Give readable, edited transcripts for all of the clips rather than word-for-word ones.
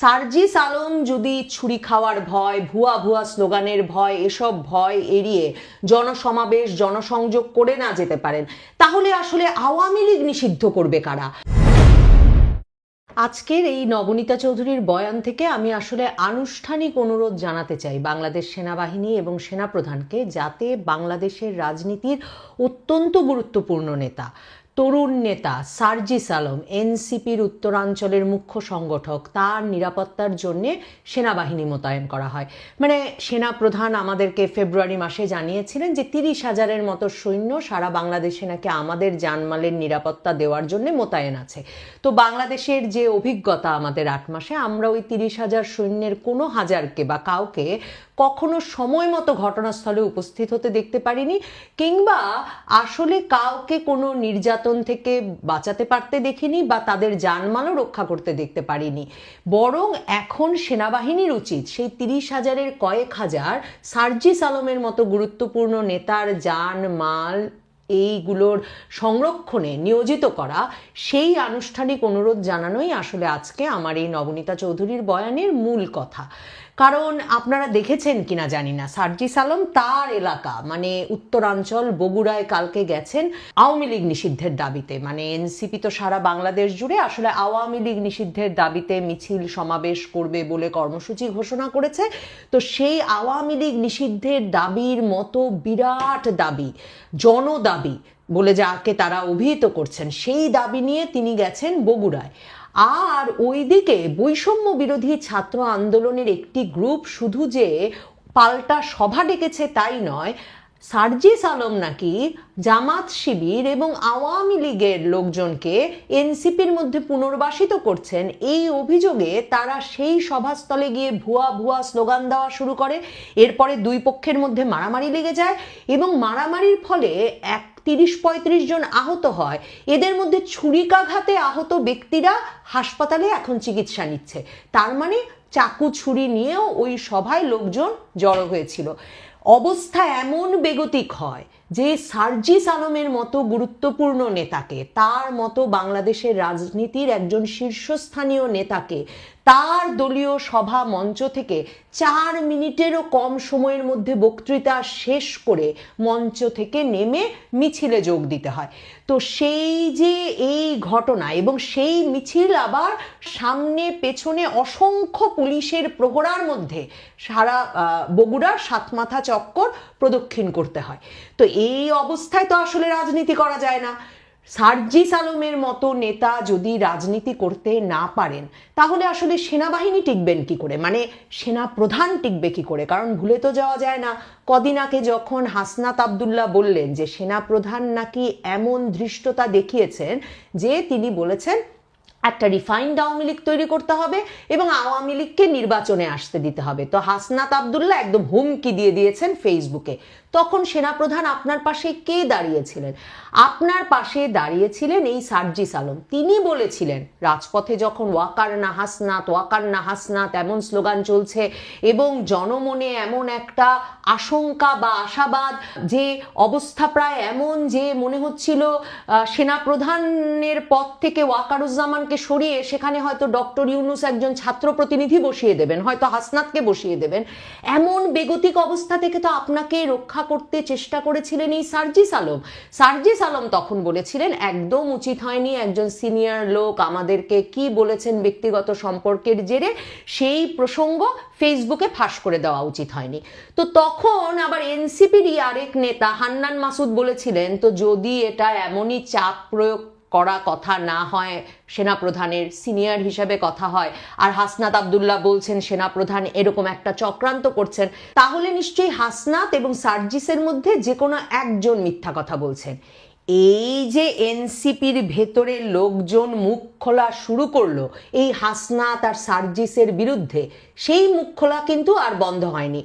সার্জিস আলম যদি ছুরি খাওয়ার ভয়, ভুয়া ভুয়া স্লোগানের ভয়, এসব ভয় এড়িয়ে জনসমাবেশ জনসংযোগ করে না যেতে পারেন, তাহলে আসলে আওয়ামী লীগ নিষিদ্ধ করবে কারা? আজকের এই নবনীতা চৌধুরীর বয়ান থেকে আমি আসলে আনুষ্ঠানিক অনুরোধ জানাতে চাই বাংলাদেশ সেনাবাহিনী এবং সেনাপ্রধানকে, যাতে বাংলাদেশের রাজনীতির অত্যন্ত গুরুত্বপূর্ণ নেতা, তরুণ নেতা সার্জিস আলম, এনসিপির উত্তরাঞ্চলের মুখ্য সংগঠক, তার নিরাপত্তার জন্যে সেনাবাহিনী মোতায়েন করা হয়। মানে সেনাপ্রধান আমাদেরকে ফেব্রুয়ারি মাসে জানিয়েছিলেন যে 30,000-এর মতো সৈন্য সারা বাংলাদেশে নাকি আমাদের জানমালের নিরাপত্তা দেওয়ার জন্য মোতায়েন আছে। তো বাংলাদেশের যে অভিজ্ঞতা আমাদের 8 মাসে, আমরা ওই 30,000 সৈন্যের কোনো হাজারকে বা কাউকে কখনো সময় মতো ঘটনাস্থলে উপস্থিত হতে দেখতে পারিনি, কিংবা আসলে কাউকে কোনো নির্যাতন থেকে বাঁচাতে পারতে দেখিনি বা তাদের জানমালও রক্ষা করতে দেখতে পারিনি। বরং এখন সেনাবাহিনীর উচিত সেই 30,000-এর কয়েক হাজার সার্জিস আলমের মতো গুরুত্বপূর্ণ নেতার জানমাল এইগুলোর সংরক্ষণে নিয়োজিত করা। সেই আনুষ্ঠানিক অনুরোধ জানানোই আসলে আজকে আমার এই নবনীতা চৌধুরীর বয়ানের মূল কথা। কারণ আপনারা দেখেছেন কিনা জানি না, সার্জিস আলম তার এলাকা মানে উত্তরাঞ্চল বগুড়ায় কালকে গেছেন আওয়ামী লীগ নিষিদ্ধের দাবিতে। মানে এনসিপি তো সারা বাংলাদেশ জুড়ে আসলে আওয়ামী লীগ নিষিদ্ধের দাবিতে মিছিল সমাবেশ করবে বলে কর্মসূচি ঘোষণা করেছে। তো সেই আওয়ামী লীগ নিষিদ্ধের দাবির মতো বিরাট দাবি, জনদাবি বলে যাকে তারা অভিহিত করছেন, সেই দাবি নিয়ে তিনি গেছেন বগুড়ায়। আর ওইদিকে বৈষম্য বিরোধী ছাত্র আন্দোলনের একটি গ্রুপ শুধু যে পাল্টা সভা ডেকেছে তাই নয়, সার্জিস আলম নাকি জামাত শিবির এবং আওয়ামী লীগের লোকজনকে এনসিপির মধ্যে পুনর্বাসিত করছেন। এই অভিযোগে তারা সেই সভাস্থলে গিয়ে ভুয়া ভুয়া স্লোগান দেওয়া শুরু করে। এরপরে দুই পক্ষের মধ্যে মারামারি লেগে যায় এবং মারামারির ফলে 30-35 জন আহত হয়। এদের মধ্যে ছুরিকাঘাতে আহত ব্যক্তিরা হাসপাতালে এখন চিকিৎসা নিচ্ছে। তার মানে চাকু ছুরি নিয়েও ওই সভায় লোকজন জড়ো হয়েছিল। অবস্থা এমন বেগতিক হয় যে সার্জিস আলমের মতো গুরুত্বপূর্ণ নেতাকে, তার মতো বাংলাদেশের রাজনীতির একজন শীর্ষস্থানীয় নেতাকে তার দলীয় সভা মঞ্চ থেকে 4 মিনিটেরও কম সময়ের মধ্যে বক্তৃতা শেষ করে মঞ্চ থেকে নেমে মিছিলে যোগ দিতে হয়। তো সেই যে এই ঘটনা এবং সেই মিছিল আবার সামনে পেছনে অসংখ্য পুলিশের প্রহরার মধ্যে সারা বগুড়ার সাতমাথা চক্কর প্রদক্ষিণ করতে হয়। তো এই অবস্থায় তো আসলে রাজনীতি করা যায় না। সার্জিস আলমের মতো নেতা যদি রাজনীতি করতে না পারেন, তাহলে আসলে সেনাবাহিনী টিকবেন কি করে, মানে সেনা প্রধান টিকবে কি করে? কারণ ভুলে তো যাওয়া যায় না, কদিন আগে যখন হাসনাত আবদুল্লাহ বললেন যে সেনা প্রধান নাকি এমন ধৃষ্টতা দেখিয়েছেন যে তিনি বলেছেন একটা রিফাইন্ড আওয়ামী লীগ তৈরি করতে হবে এবং আওয়ামী লীগকে নির্বাচনে আসতে দিতে হবে। তো হাসনাত আবদুল্লাহ একদম হুমকি দিয়ে দিয়েছেন ফেসবুকে। তখন সেনাপ্রধান আপনার পাশে কে দাঁড়িয়েছিলেন? আপনার পাশে দাঁড়িয়েছিলেন এই সার্জিস আলম। তিনি বলেছিলেন রাজপথে যখন ওয়াকার না হাসনাত, ওয়াকার না হাসনাত এমন স্লোগান চলছে এবং জনমনে এমন একটা আশঙ্কা বা আশাবাদ, যে অবস্থা প্রায় এমন যে মনে হচ্ছিল সেনাপ্রধানের পদ থেকে ওয়াকারুজ্জামানকে সরিয়ে সেখানে হয়তো ডক্টর ইউনূস একজন ছাত্র প্রতিনিধি বসিয়ে দেবেন, হয়তো হাসনাতকে বসিয়ে দেবেন। এমন বেগতিক অবস্থা থেকে তো আপনাকে রক্ষা করতে চেষ্টা করেছিলেন এই সার্জিস আলম। সার্জিস আলম তখন বলেছিলেন একদম উচিত হয়নি, একজন সিনিয়র লোক আমাদেরকে কি বলেছেন ব্যক্তিগত সম্পর্কের জেরে, সেই প্রসঙ্গ ফেসবুকে ফাঁস করে দেওয়া উচিত হয়নি। তো তখন আবার এনসিপিরই আরেক নেতা হান্নান মাসুদ বলেছিলেন তো যদি এটা এমনই চাপ প্রয়োগ করা কথা না হয়, সেনাপ্রধানের সিনিয়র হিসেবে কথা হয়, আর হাসনাত আবদুল্লাহ বলছেন সেনাপ্রধান এরকম একটা চক্রান্ত করছেন, তাহলে নিশ্চয়ই হাসনাত এবং সার্জিসের মধ্যে যে কোনো একজন মিথ্যা কথা বলছেন। এই যে এনসিপির ভেতরে লোকজন মুখ খোলা শুরু করলো এই হাসনাত আর সার্জিসের বিরুদ্ধে, সেই মুখ খোলা কিন্তু আর বন্ধ হয়নি।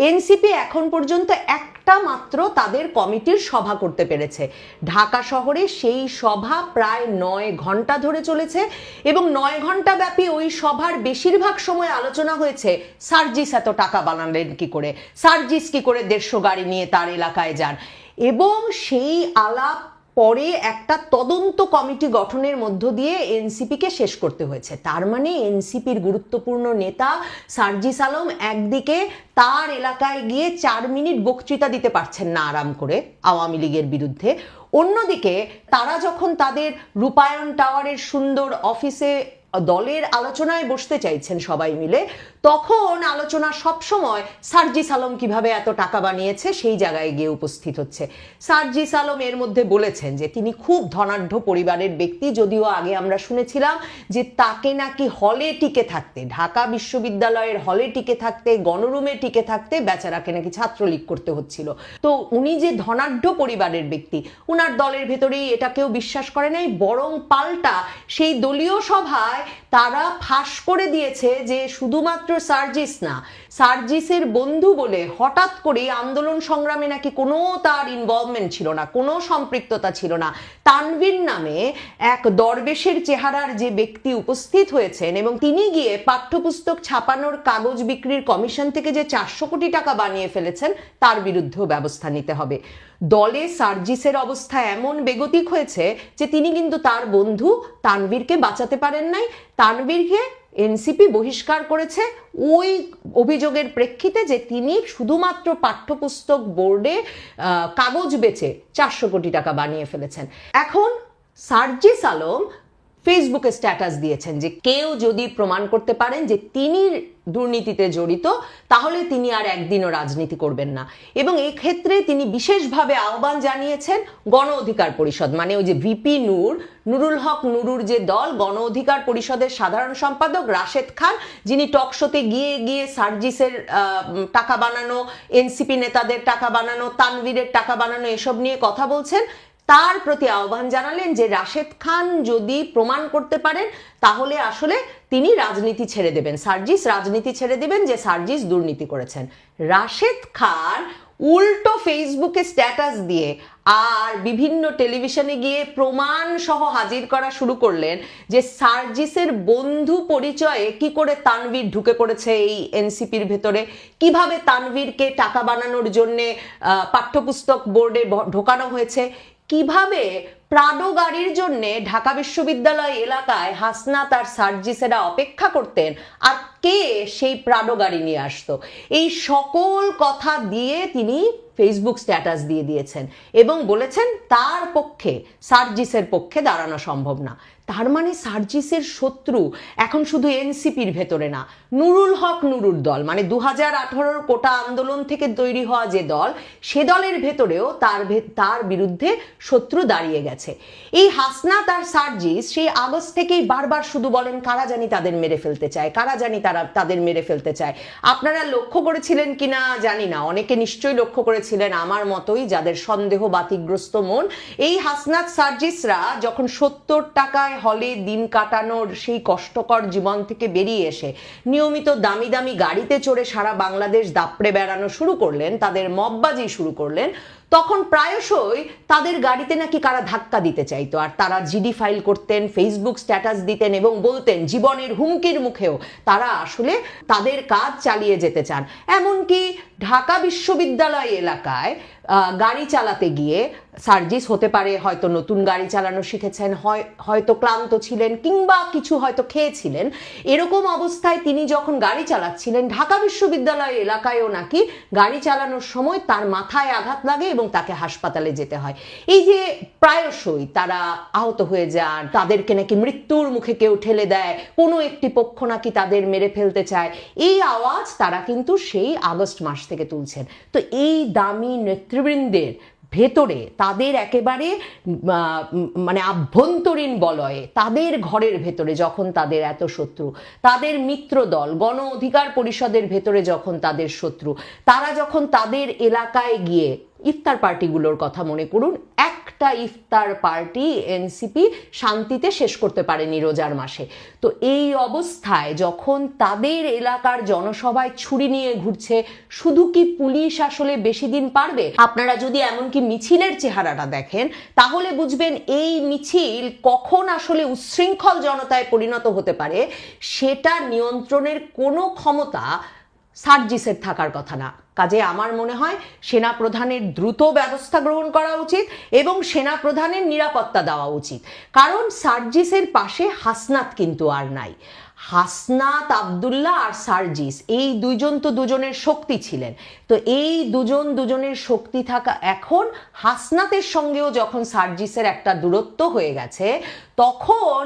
এনসিপি এখন পর্যন্ত একটা মাত্র তাদের কমিটির সভা করতে পেরেছে ঢাকা শহরে। সেই সভা প্রায় 9 ঘন্টা ধরে চলেছে এবং 9 ঘন্টা ব্যাপী ওই সভার বেশিরভাগ সময় আলোচনা হয়েছে সার্জিস এত টাকা বানালেন কি করে, সার্জিস কি করে 150 গাড়ি নিয়ে তার এলাকায় যান। এবং সেই আলাপ পরে একটা তদন্ত কমিটি গঠনের মধ্য দিয়ে এনসিপিকে শেষ করতে হয়েছে। তার মানে এনসিপির গুরুত্বপূর্ণ নেতা সার্জিস আলম একদিকে তার এলাকায় গিয়ে 4 মিনিট বক্তৃতা দিতে পারছেন না আরাম করে আওয়ামী লীগের বিরুদ্ধে, অন্যদিকে তারা যখন তাদের রূপায়ণ টাওয়ারের সুন্দর অফিসে দলের আলোচনায় বসতে চাইছেন সবাই মিলে, তখন আলোচনা সবসময় সার্জিস আলম কিভাবে এত টাকা বানিয়েছে সেই জায়গায় গিয়ে উপস্থিত হচ্ছে। সার্জিস আলম এর মধ্যে বলেছেন যে তিনি খুব ধনাঢ্য পরিবারের ব্যক্তি, যদিও আগে আমরা শুনেছিলাম যে তাকে নাকি হলে টিকে থাকতে, ঢাকা বিশ্ববিদ্যালয়ের হলে টিকে থাকতে, গণরুমে টিকে থাকতে বেচারাকে নাকি ছাত্রলীগ করতে হচ্ছিল। তো উনি যে ধনাঢ্য পরিবারের ব্যক্তি, উনার দলের ভেতরেই এটা কেউ বিশ্বাস করে নাই, বরং পাল্টা সেই দলীয় সভায় তারা ফাঁস করে দিয়েছে যে শুধুমাত্র সার্জিস না, সার্জিসের বন্ধু বলে হঠাৎ করে আন্দোলন সংগ্রামে নাকি কোনো তার ইনভলভমেন্ট ছিল না, কোনো সম্পৃক্ততা ছিল না। তানভীর নামে এক দরবেশের চেহারার যে ব্যক্তি উপস্থিত হয়েছেন এবং তিনি গিয়ে পাঠ্যপুস্তক ছাপানোর কাগজ বিক্রির কমিশন থেকে যে 400 কোটি টাকা বানিয়ে ফেলেছেন তার বিরুদ্ধেও ব্যবস্থা নিতে হবে। দলে সার্জিসের অবস্থা এমন বেগতিক হয়েছে যে তিনি কিন্তু তার বন্ধু তানভীরকে বাঁচাতে পারেন নাই। তানভীরকে এনসিপি বহিষ্কার করেছে ওই অভিযোগের প্রেক্ষিতে যে তিনি শুধুমাত্র পাঠ্যপুস্তক বোর্ডে কাগজ বেচে 400 কোটি টাকা বানিয়ে ফেলেছেন। এখন সার্জিস আলম ফেসবুকে স্ট্যাটাস দিয়েছেন যে কেউ যদি প্রমাণ করতে পারেন যে তিনি দুর্নীতিতে জড়িত তাহলে তিনি আর একদিনও রাজনীতি করবেন না, এবং এই ক্ষেত্রে তিনি বিশেষভাবে আহ্বান জানিয়েছেন গণ অধিকার পরিষদ, মানে ওই যে ভিপি নুরুল হক নুরুর যে দল, গণ অধিকার পরিষদের সাধারণ সম্পাদক রাশেদ খান, যিনি টকশোতে গিয়ে গিয়ে সার্জিসের টাকা বানানো, এনসিপি নেতাদের টাকা বানানো, তানভীরের টাকা বানানো এসব নিয়ে কথা বলছেন, তার প্রতি আহ্বান জানালেন যে রাশেদ খান যদি প্রমাণ করতে পারেন তাহলে আসলে তিনি রাজনীতি ছেড়ে দেবেন, সার্জিস রাজনীতি ছেড়ে দেবেন, যে সার্জিস দুর্নীতি করেছেন। রাশেদ খান উল্টো ফেসবুকে স্ট্যাটাস দিয়ে আর বিভিন্ন টেলিভিশনে গিয়ে প্রমাণ সহ হাজির করা শুরু করলেন যে সার্জিসের বন্ধু পরিচয়ে কি করে তানভীর ঢুকে পড়েছে এই এনসিপির ভেতরে, কিভাবে তানভীরকে টাকা বানানোর জন্যে পাঠ্যপুস্তক বোর্ডে ঢোকানো হয়েছে, কিভাবে প্রাডো গাড়ির জন্য ঢাকা বিশ্ববিদ্যালয় এলাকায় হাসনাত আর সার্জিসেরা অপেক্ষা করতেন আর কে সেই প্রাডো গাড়ি নিয়ে আসতো, এই সকল কথা দিয়ে তিনি ফেসবুক স্ট্যাটাস দিয়ে দিয়েছেন এবং বলেছেন তার পক্ষে, সার্জিসের পক্ষে দাঁড়ানো সম্ভব না। তার মানে সার্জিসের শত্রু এখন শুধু এনসিপির ভেতরে না, নুরুল হক নুরুর দল, মানে 2018 কোটা আন্দোলন থেকে তৈরি হওয়া যে দল, সে দলের ভেতরেও তার বিরুদ্ধে শত্রু দাঁড়িয়ে গেছে। এই হাসনাত আর সার্জিস সেই আগস্ট থেকেই বারবার শুধু বলেন কারা জানি তাদের মেরে ফেলতে চায়, কারা জানি তাদের মেরে ফেলতে চায়। আপনারা লক্ষ্য করেছিলেন কিনা জানি না, অনেকে নিশ্চয়ই লক্ষ্য করেছিলেন আমার মতোই যাদের সন্দেহ বাতিগ্রস্ত মন, এই হাসনাত সার্জিসরা যখন 70 টাকায় হলে দিন কাটানোর সেই কষ্টকর জীবন থেকে বেরিয়ে এসে নিয়মিত দামি দামি গাড়িতে চড়ে সারা বাংলাদেশ দাপড়ে বেড়ানো শুরু করলেন, তাদের মববাজি শুরু করলেন, তখন প্রায়শই তাদের গাড়িতে নাকি কারা ধাক্কা দিতে চাইতো আর তারা জিডি ফাইল করতেন, ফেসবুক স্ট্যাটাস দিতেন এবং বলতেন জীবনের হুমকির মুখেও তারা আসলে তাদের কাজ চালিয়ে যেতে চান। এমনকি ঢাকা বিশ্ববিদ্যালয় এলাকায় গাড়ি চালাতে গিয়ে সার্জিস হতে পারে হয়তো নতুন গাড়ি চালানো শিখেছেন, হয়তো ক্লান্ত ছিলেন কিংবা কিছু হয়তো খেয়েছিলেন, এরকম অবস্থায় তিনি যখন গাড়ি চালাচ্ছিলেন ঢাকা বিশ্ববিদ্যালয় এলাকায়ও নাকি গাড়ি চালানোর সময় তার মাথায় আঘাত লাগে এবং তাকে হাসপাতালে যেতে হয়। এই যে প্রায়শই তারা আহত হয়ে যান, তাদেরকে নাকি মৃত্যুর মুখে কেউ ঠেলে দেয়, কোনো একটি পক্ষ নাকি তাদের মেরে ফেলতে চায়, এই আওয়াজ তারা কিন্তু সেই আগস্ট মাস থেকে তুলছেন। তো এই দামি নেতৃবৃন্দের ভেতরে তাদের একেবারে মানে আভ্যন্তরীণ বলয়ে, তাদের ঘরের ভেতরে যখন তাদের এত শত্রু, তাদের মিত্র দল গণ অধিকার পরিষদের ভেতরে যখন তাদের শত্রু, তারা যখন তাদের এলাকায় গিয়ে ইফতার পার্টিগুলোর কথা মনে করুন, একটা ইফতার পার্টি এনসিপি শান্তিতে শেষ করতে পারেনি রোজার মাসে। তো এই অবস্থায় যখন তাদের এলাকার জনসভায় ছুরি নিয়ে ঘুরছে, শুধু কি পুলিশ আসলে বেশি দিন পারবে? আপনারা যদি এমনকি মিছিলের চেহারাটা দেখেন তাহলে বুঝবেন এই মিছিল কখন আসলে উচ্ছৃঙ্খল জনতায় পরিণত হতে পারে সেটা নিয়ন্ত্রণের কোনো ক্ষমতা সার্জিসের থাকার কথা না। কাজে আমার মনে হয় সেনাপ্রধানের দ্রুত ব্যবস্থা গ্রহণ করা উচিত এবং সেনাপ্রধানের নিরাপত্তা দেওয়া উচিত। কারণ সার্জিসের পাশে হাসনাত কিন্তু আর নাই। হাসনাত আবদুল্লাহ আর সার্জিস এই দুইজন তো দুজনের শক্তি ছিলেন। তো এই দুজনের শক্তি থাকা এখন হাসনাতের সঙ্গেও যখন সার্জিসের একটা দূরত্ব হয়ে গেছে, তখন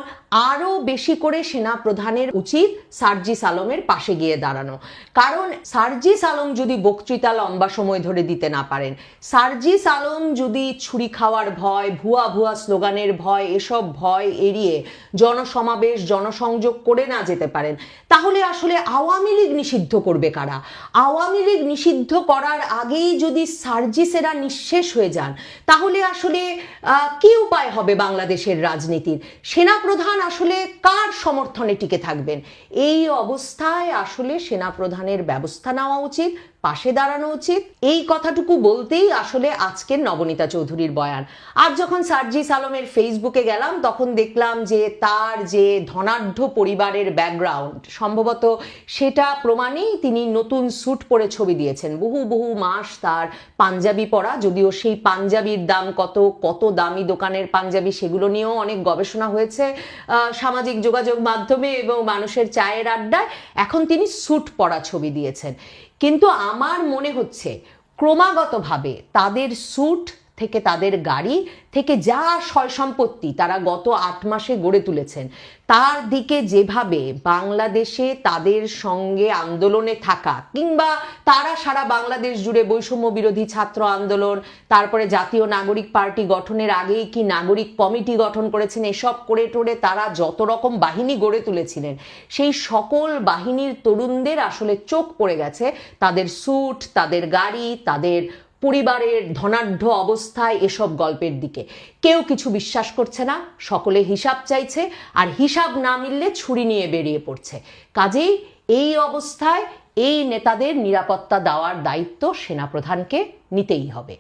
আরো বেশি করে সেনাপ্রধানের উচিত সার্জিস আলমের পাশে গিয়ে দাঁড়ানো। কারণ সার্জিস আলম যদি বক্তৃতা লম্বা সময় ধরে দিতে না পারেন, সার্জিস আলম যদি ছুরি খাওয়ার ভয়, ভুয়া স্লোগানের ভয়, এসব ভয় এড়িয়ে জনসমাবেশ জনসংযোগ করে না যেতে পারেন, তাহলে আসলে আওয়ামী লীগ নিষিদ্ধ করবে কারা? আওয়ামী লীগ নিষিদ্ধ করার আগেই যদি সার্জিসেরা নিঃশেষ হয়ে যান, তাহলে আসলে কি উপায় হবে বাংলাদেশের রাজনীতির? সেনাপ্রধান আসলে কার সমর্থনে টিকে থাকবেন? এই অবস্থায় আসলে সেনাপ্রধানের ব্যবস্থা নেওয়া উচিত, পাশে দাঁড়ানো উচিত। এই কথাটুকু বলতেই আসলে আজকের নবনীতা চৌধুরীর বয়ান। আর যখন সার্জিস আলমের ফেসবুকে গেলাম, তখন দেখলাম যে তার যে ধনাঢ্য পরিবারের ব্যাকগ্রাউন্ড, সম্ভবত সেটা প্রমাণেই তিনি নতুন স্যুট পরে ছবি দিয়েছেন। বহু মাস তার পাঞ্জাবি পরা, যদিও সেই পাঞ্জাবির দাম কত দামি দোকানের পাঞ্জাবি, সেগুলো নিয়েও অনেক গবেষণা হয়েছে সামাজিক যোগাযোগ মাধ্যমে এবং মানুষের চায়ের আড্ডায়। এখন তিনি স্যুট পরা ছবি দিয়েছেন। কিন্তু আমার মনে হচ্ছে ক্রমাগতভাবে তাদের স্যুট থেকে, তাদের গাড়ি থেকে যা সয় সম্পত্তি তারা গত 8 মাসে গড়ে তুলেছেন, তার দিকে যেভাবে বাংলাদেশে তাদের সঙ্গে আন্দোলনে থাকা, কিংবা তারা সারা বাংলাদেশ জুড়ে বৈষম্য বিরোধী ছাত্র আন্দোলন, তারপরে জাতীয় নাগরিক পার্টি গঠনের আগেই কি নাগরিক কমিটি গঠন করেছেন, এসব করে টোরে তারা যত রকম বাহিনী গড়ে তুলেছিলেন, সেই সকল বাহিনীর তরুণদের আসলে চোখ পড়ে গেছে তাদের স্যুট, তাদের গাড়ি, তাদের পরিবারের ধনাঢ্য অবস্থায়, এসব গল্পের দিকে। কেউ কিছু বিশ্বাস করছে না, সকলে হিসাব চাইছে, আর হিসাব না মিললে ছুরি নিয়ে বেরিয়ে পড়ছে। কাজেই এই অবস্থায় এই নেতাদের নিরাপত্তা দেওয়ার দায়িত্ব সেনাপ্রধানকে নিতেই হবে।